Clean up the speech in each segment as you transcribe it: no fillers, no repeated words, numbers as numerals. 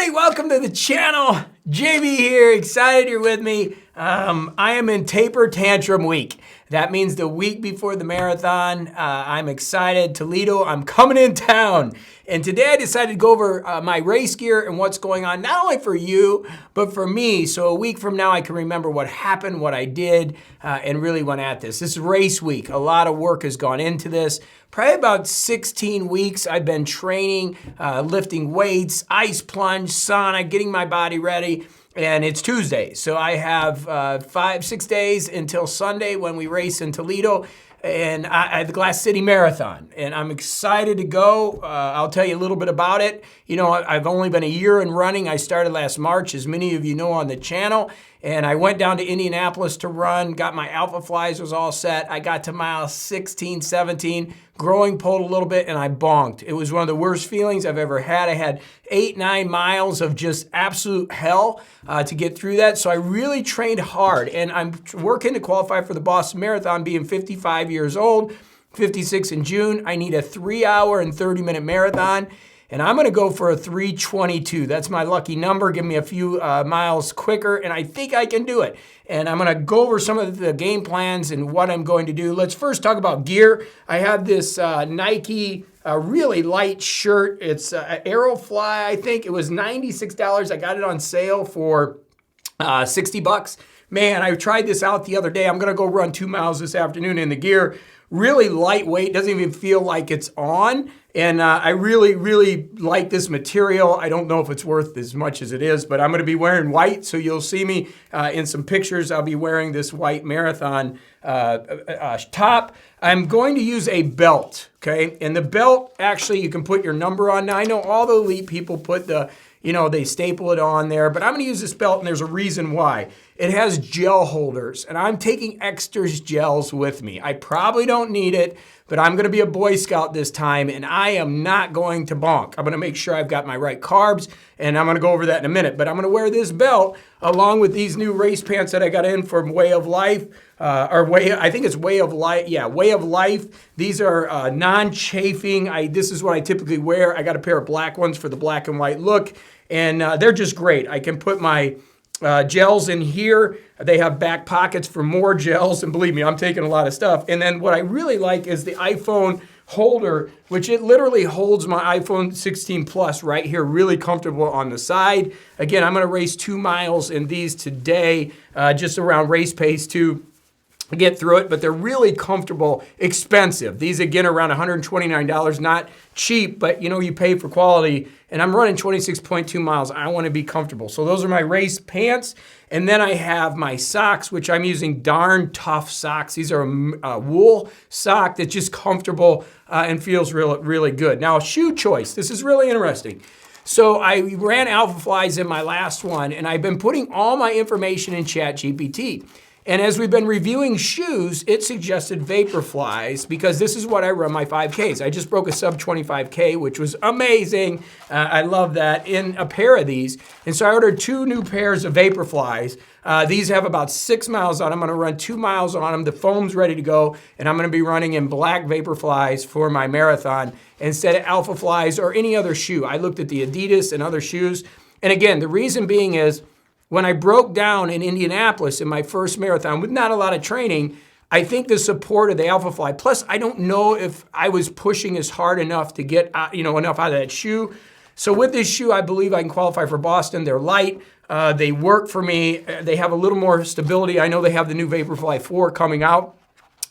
everybody, welcome to the channel. JB here, excited you're with me. I am in taper tantrum week. That means the week before the marathon. I'm excited. Toledo, I'm coming in town. And today I decided to go over my race gear and what's going on, not only for you, but for me. So a week from now, I can remember what happened, what I did, and really went at this. This is race week. A lot of work has gone into this. Probably about 16 weeks I've been training, lifting weights, ice plunge, sauna, getting my body ready. And it's Tuesday, so I have 5-6 days until Sunday when we race in Toledo and at the Glass City Marathon. And I'm excited to go. I'll tell you a little bit about it. You know, I've only been a year in running. I started last March, as many of you know on the channel. And I went down to Indianapolis to run, got my Alpha Flies was all set. I got to mile 16, 17, growing pulled a little bit, and I bonked. It was one of the worst feelings I've ever had. I had 8-9 miles of just absolute hell to get through that. So I really trained hard, and I'm working to qualify for the Boston Marathon, being 55 years old, 56 in June. I need a 3-hour and 30-minute marathon. And I'm gonna go for a 3:22. That's my lucky number. Give me a few miles quicker, and I think I can do it. And I'm gonna go over some of the game plans and what I'm going to do. Let's first talk about gear. I have this Nike really light shirt. It's Aerofly, I think. It was $96. I got it on sale for $60. Man, I tried this out the other day. I'm gonna go run 2 miles this afternoon in the gear. Really lightweight, doesn't even feel like it's on. And I really, really like this material. I don't know if it's worth as much as it is, but I'm gonna be wearing white, so you'll see me in some pictures. I'll be wearing this white marathon top. I'm going to use a belt, okay? And the belt, actually, you can put your number on. Now, I know all the elite people put the, you know, they staple it on there, but I'm gonna use this belt, and there's a reason why. It has gel holders, and I'm taking extra gels with me. I probably don't need it, but I'm gonna be a Boy Scout this time, and I am not going to bonk. I'm gonna make sure I've got my right carbs, and I'm gonna go over that in a minute, but I'm gonna wear this belt along with these new race pants that I got in from Way of Life, I think it's Way of Life, yeah, Way of Life. These are non-chafing. This is what I typically wear. I got a pair of black ones for the black and white look, and they're just great. I can put my gels in here. They have back pockets for more gels, and believe me, I'm taking a lot of stuff. And then what I really like is the iPhone holder, which it literally holds my iPhone 16 Plus right here, really comfortable on the side. Again, I'm gonna race 2 miles in these today, just around race pace to get through it, but they're really comfortable, expensive. These again are around $129, not cheap, but you know, you pay for quality, and I'm running 26.2 miles. I wanna be comfortable. So those are my race pants, and then I have my socks, which I'm using darn tough socks. These are a wool sock that's just comfortable and feels really good. Now, shoe choice, this is really interesting. So I ran Alpha Flies in my last one, and I've been putting all my information in ChatGPT. And as we've been reviewing shoes, it suggested Vaporflies because this is what I run my 5Ks. I just broke a sub 25K, which was amazing. I love that, in a pair of these. And so I ordered 2 new pairs of Vaporflies. These have about 6 miles on them. I'm gonna run 2 miles on them. The foam's ready to go, and I'm gonna be running in black Vaporflies for my marathon instead of Alpha Flies or any other shoe. I looked at the Adidas and other shoes. And again, the reason being is, when I broke down in Indianapolis in my first marathon with not a lot of training, I think the support of the Alpha Fly, plus I don't know if I was pushing as hard enough to get enough out of that shoe. So with this shoe, I believe I can qualify for Boston. They're light, they work for me. They have a little more stability. I know they have the new Vaporfly 4 coming out,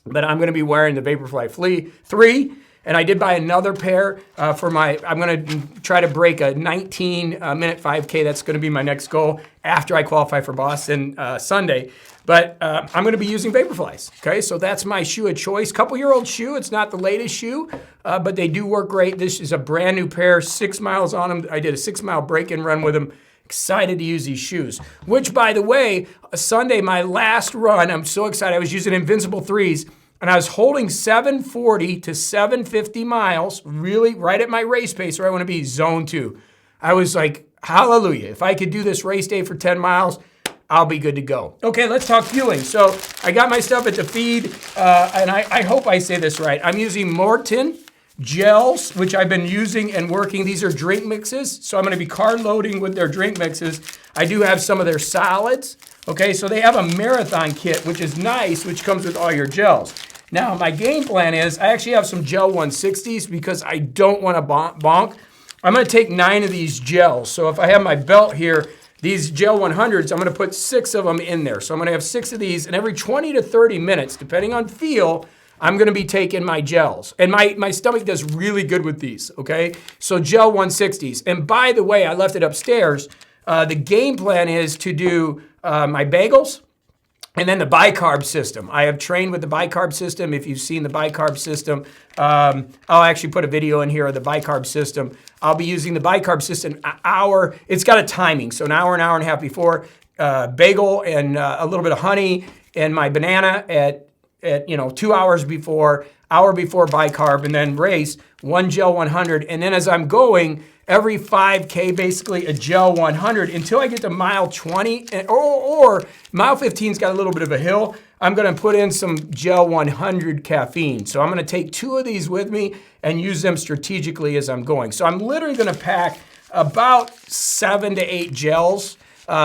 but I'm gonna be wearing the Vaporfly 3. And I did buy another pair for I'm gonna try to break a 19-minute 5K. That's gonna be my next goal after I qualify for Boston Sunday. But I'm gonna be using Vaporflies, okay? So that's my shoe of choice. Couple-year-old shoe, it's not the latest shoe, but they do work great. This is a brand new pair, 6 miles on them. I did a 6-mile break-in run with them. Excited to use these shoes, which by the way, Sunday, my last run, I'm so excited. I was using Invincible 3s, and I was holding 740 to 750 miles, really right at my race pace where I want to be, zone 2. I was like, hallelujah. If I could do this race day for 10 miles, I'll be good to go. Okay, let's talk fueling. So I got my stuff at the feed, and I hope I say this right. I'm using Morton gels, which I've been using and working. These are drink mixes, so I'm gonna be carb loading with their drink mixes. I do have some of their solids. Okay, so they have a marathon kit, which is nice, which comes with all your gels. Now, my game plan is I actually have some gel 160s because I don't want to bonk. I'm going to take 9 of these gels. So if I have my belt here, these gel 100s, I'm going to put 6 of them in there. So I'm going to have 6 of these, and every 20 to 30 minutes, depending on feel, I'm going to be taking my gels. And my stomach does really good with these, okay? So gel 160s. And by the way, I left it upstairs. The game plan is to do my bagels, and then the bicarb system. I have trained with the bicarb system. If you've seen the bicarb system, I'll actually put a video in here of the bicarb system. I'll be using the bicarb system an hour. It's got a timing, so an hour and a half before bagel and a little bit of honey and my banana at 2 hours before, hour before bicarb, and then race, 1 gel 100. And then as I'm going, every 5K, basically a gel 100 until I get to mile 20 or mile 15's got a little bit of a hill. I'm gonna put in some gel 100 caffeine. So I'm gonna take 2 of these with me and use them strategically as I'm going. So I'm literally gonna pack about 7 to 8 gels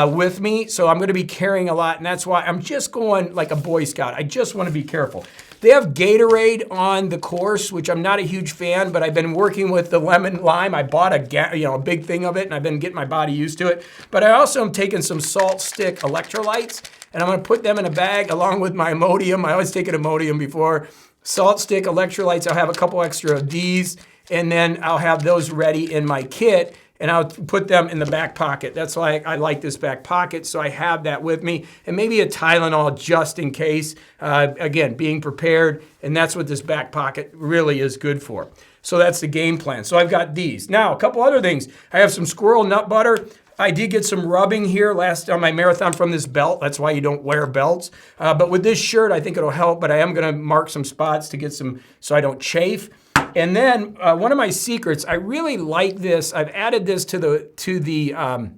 with me. So I'm gonna be carrying a lot, and that's why I'm just going like a Boy Scout. I just wanna be careful. They have Gatorade on the course, which I'm not a huge fan, but I've been working with the lemon lime. I bought a big thing of it, and I've been getting my body used to it. But I also am taking some salt stick electrolytes, and I'm gonna put them in a bag along with my Imodium. I always take an Imodium before. Salt stick electrolytes, I'll have a couple extra of these, and then I'll have those ready in my kit, and I'll put them in the back pocket. That's why I like this back pocket, so I have that with me. And maybe a Tylenol just in case. Again, being prepared, and that's what this back pocket really is good for. So that's the game plan. So I've got these. Now, a couple other things. I have some squirrel nut butter. I did get some rubbing here last on my marathon from this belt. That's why you don't wear belts. But with this shirt, I think it'll help, but I am gonna mark some spots to get some, so I don't chafe. And then one of my secrets, I really like this. I've added this to the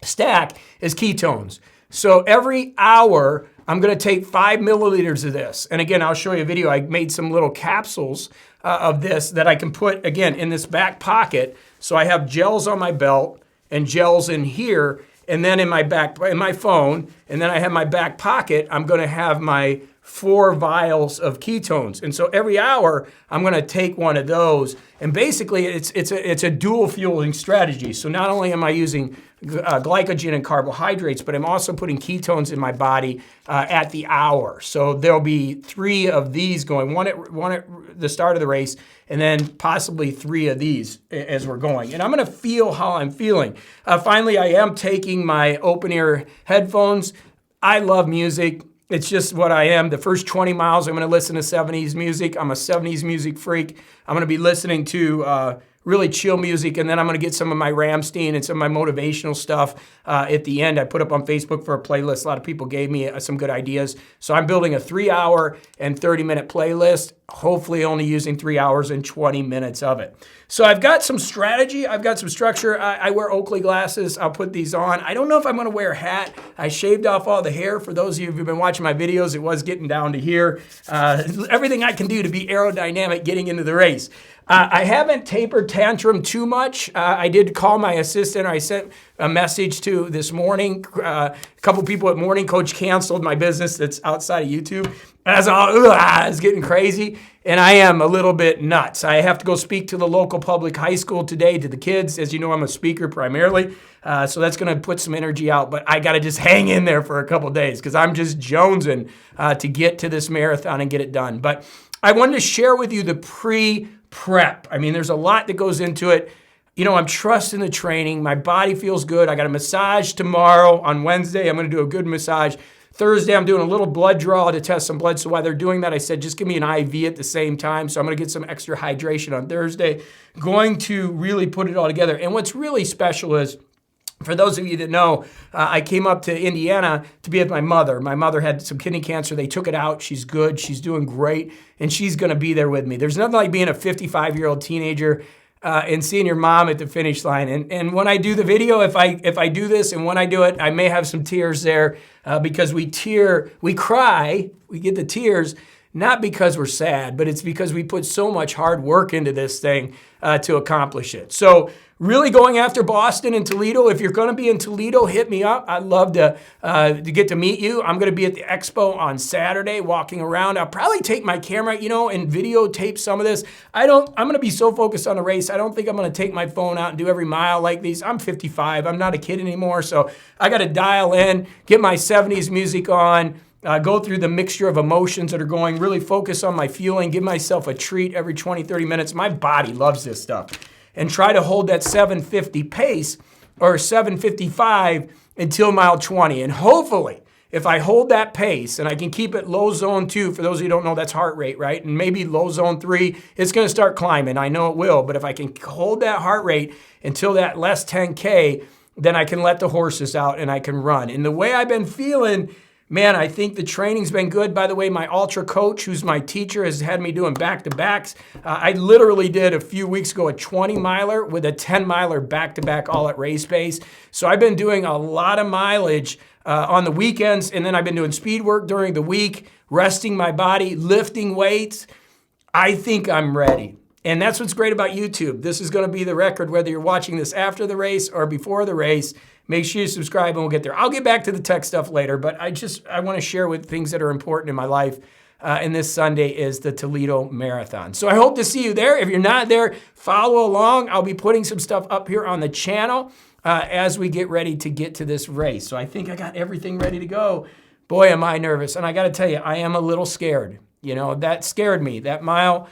stack is ketones. So every hour, I'm gonna take 5 milliliters of this. And again, I'll show you a video. I made some little capsules of this that I can put, again, in this back pocket. So I have gels on my belt and gels in here, and then in my phone, and then I have my back pocket, I'm gonna have my 4 vials of ketones. And so every hour, I'm gonna take one of those. And basically, it's a dual fueling strategy. So not only am I using glycogen and carbohydrates, but I'm also putting ketones in my body at the hour. So there'll be 3 of these going, one at the start of the race, and then possibly 3 of these as we're going. And I'm gonna feel how I'm feeling. Finally, I am taking my open ear headphones. I love music. It's just what I am. The first 20 miles, I'm gonna listen to 70s music. I'm a 70s music freak. I'm gonna be listening to really chill music, and then I'm gonna get some of my Ramstein and some of my motivational stuff at the end. I put up on Facebook for a playlist. A lot of people gave me some good ideas. So I'm building a 3-hour and 30-minute playlist, hopefully only using 3 hours and 20 minutes of it. So I've got some strategy, I've got some structure. I wear Oakley glasses, I'll put these on. I don't know if I'm gonna wear a hat. I shaved off all the hair. For those of you who've been watching my videos, it was getting down to here. Everything I can do to be aerodynamic getting into the race. I haven't tapered tantrum too much. I did call my assistant. I sent a message to this morning. A couple people at Morning Coach canceled my business that's outside of YouTube. As it's getting crazy, and I am a little bit nuts. I have to go speak to the local public high school today to the kids. As you know, I'm a speaker primarily, so that's gonna put some energy out, but I gotta just hang in there for a couple days because I'm just jonesing to get to this marathon and get it done. But I wanted to share with you the pre-prep. I mean, there's a lot that goes into it. You know, I'm trusting the training. My body feels good. I got a massage tomorrow. On Wednesday, I'm gonna do a good massage. Thursday, I'm doing a little blood draw to test some blood. So while they're doing that, I said, just give me an IV at the same time. So I'm gonna get some extra hydration on Thursday. Going to really put it all together. And what's really special is, for those of you that know, I came up to Indiana to be with my mother. My mother had some kidney cancer. They took it out. She's good. She's doing great. And she's gonna be there with me. There's nothing like being a 55-year-old teenager and seeing your mom at the finish line. And when I do the video, if I do this and when I do it, I may have some tears there because we cry, we get the tears, not because we're sad, but it's because we put so much hard work into this thing to accomplish it. So really going after Boston and Toledo. If you're going to be in Toledo, hit me up. I'd love to get to meet you. I'm going to be at the expo on Saturday walking around. I'll probably take my camera, and videotape some of this. I'm going to be so focused on the race. I don't think I'm going to take my phone out and do every mile like these. I'm 55. I'm not a kid anymore. So I got to dial in, get my 70s music on, go through the mixture of emotions that are going, really focus on my fueling, give myself a treat every 20, 30 minutes. My body loves this stuff. And try to hold that 750 pace or 755 until mile 20. And hopefully, if I hold that pace and I can keep it low zone 2, for those of you who don't know, that's heart rate, right? And maybe low zone 3, it's going to start climbing. I know it will. But if I can hold that heart rate until that less 10K, then I can let the horses out and I can run. And the way I've been feeling, man, I think the training's been good. By the way, my ultra coach, who's my teacher, has had me doing back-to-backs. I literally did a few weeks ago a 20-miler with a 10-miler back-to-back all at race pace. So I've been doing a lot of mileage on the weekends, and then I've been doing speed work during the week, resting my body, lifting weights. I think I'm ready. And that's what's great about YouTube. This is going to be the record, whether you're watching this after the race or before the race. Make sure you subscribe and we'll get there. I'll get back to the tech stuff later, but I want to share with things that are important in my life. And this Sunday is the Toledo Marathon. So I hope to see you there. If you're not there, follow along. I'll be putting some stuff up here on the channel as we get ready to get to this race. So I think I got everything ready to go. Boy, am I nervous. And I got to tell you, I am a little scared. That scared me. That mile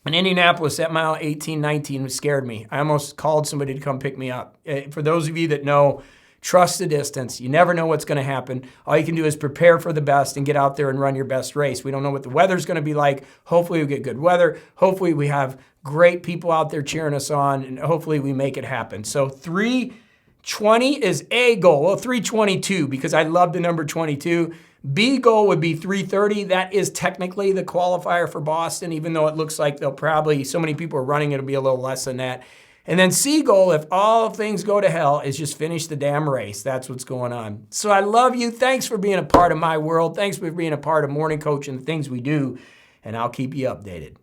in Indianapolis, that mile 18, 19 scared me. I almost called somebody to come pick me up. For those of you that know, trust the distance. You never know what's going to happen. All you can do is prepare for the best and get out there and run your best race. We don't know what the weather's going to be like. Hopefully we get good weather. Hopefully we have great people out there cheering us on, and hopefully we make it happen. So 3:20 is a goal. Well, 3:22 because I love the number 22. B goal would be 3:30. That is technically the qualifier for Boston, even though it looks like they'll probably, so many people are running, it'll be a little less than that. And then C goal, if all things go to hell, is just finish the damn race. That's what's going on. So I love you. Thanks for being a part of my world. Thanks for being a part of Morning Coach and the things we do. And I'll keep you updated.